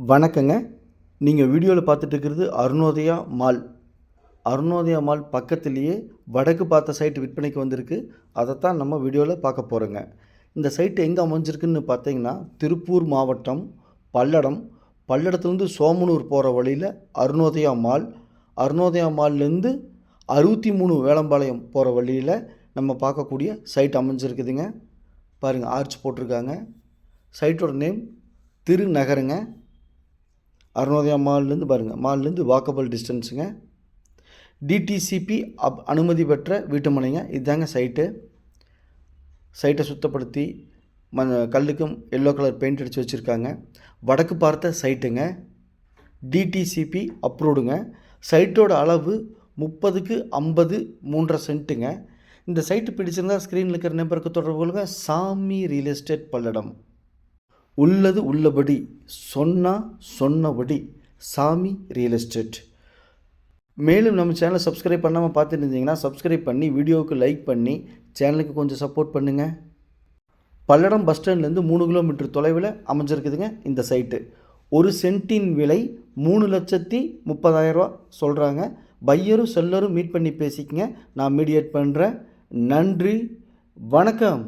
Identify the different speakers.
Speaker 1: வணக்கங்க. நீங்கள் வீடியோவில் பார்த்துட்டு இருக்கிறது அருணோதயா மால். அருணோதயா மால் பக்கத்துலேயே வடக்கு பார்த்த சைட்டு விற்பனைக்கு வந்திருக்கு. அதைத்தான் நம்ம வீடியோவில் பார்க்க போகிறோங்க. இந்த சைட்டு எங்கே அமைஞ்சிருக்குன்னு பார்த்தீங்கன்னா திருப்பூர் மாவட்டம் பல்லடம். பல்லடத்துலேருந்து சோமனூர் போகிற வழியில் அருணோதயா மால். அருணோதயா மால்லேருந்து 63 வேலம்பாளையம் போகிற வழியில் நம்ம பார்க்கக்கூடிய சைட் அமைஞ்சிருக்குதுங்க. பாருங்கள், ஆர்ச் போட்டிருக்காங்க. சைட்டோட நேம் திருநகருங்க. அருணோதயா மால்லேருந்து பாருங்கள், மால்லேருந்து வாக்கபிள் டிஸ்டன்ஸுங்க. டிடிசிபி அனுமதி பெற்ற வீட்டுமனைங்க. இதுதாங்க சைட்டு. சைட்டை சுத்தப்படுத்தி கல்லுக்கும் எல்லோ கலர் பெயிண்ட் அடித்து வச்சுருக்காங்க. வடக்கு பார்த்த சைட்டுங்க. டிடிசிபி அப்ரூவ்டுங்க. சைட்டோட அளவு 30க்கு 50 3.5 சென்ட்டுங்க. இந்த சைட்டு பிடிச்சிருந்தால் ஸ்க்ரீனில் இருக்கிற நம்பருக்கு தொடர்பு கொள்ளுங்க. சாமி ரியல் எஸ்டேட் பல்லடம். உள்ளது உள்ளபடி, சொன்னபடி சாமி ரியல் எஸ்டேட். மேலும் நம்ம சேனலை சப்ஸ்கிரைப் பண்ணாமல் பார்த்துட்டு இருந்தீங்கன்னா சப்ஸ்கிரைப் பண்ணி வீடியோவுக்கு லைக் பண்ணி சேனலுக்கு கொஞ்சம் சப்போர்ட் பண்ணுங்கள். பல்லடம் பஸ் ஸ்டாண்ட்லேருந்து 3 கிலோமீட்டர் தொலைவில் அமைஞ்சிருக்குதுங்க இந்த சைட்டு. ஒரு சென்ட்டின் விலை 3,30,000 சொல்கிறாங்க. பையரும் செல்லரும் மீட் பண்ணி பேசிக்கங்க. நான் மீடியேட் பண்ணுறேன். நன்றி, வணக்கம்.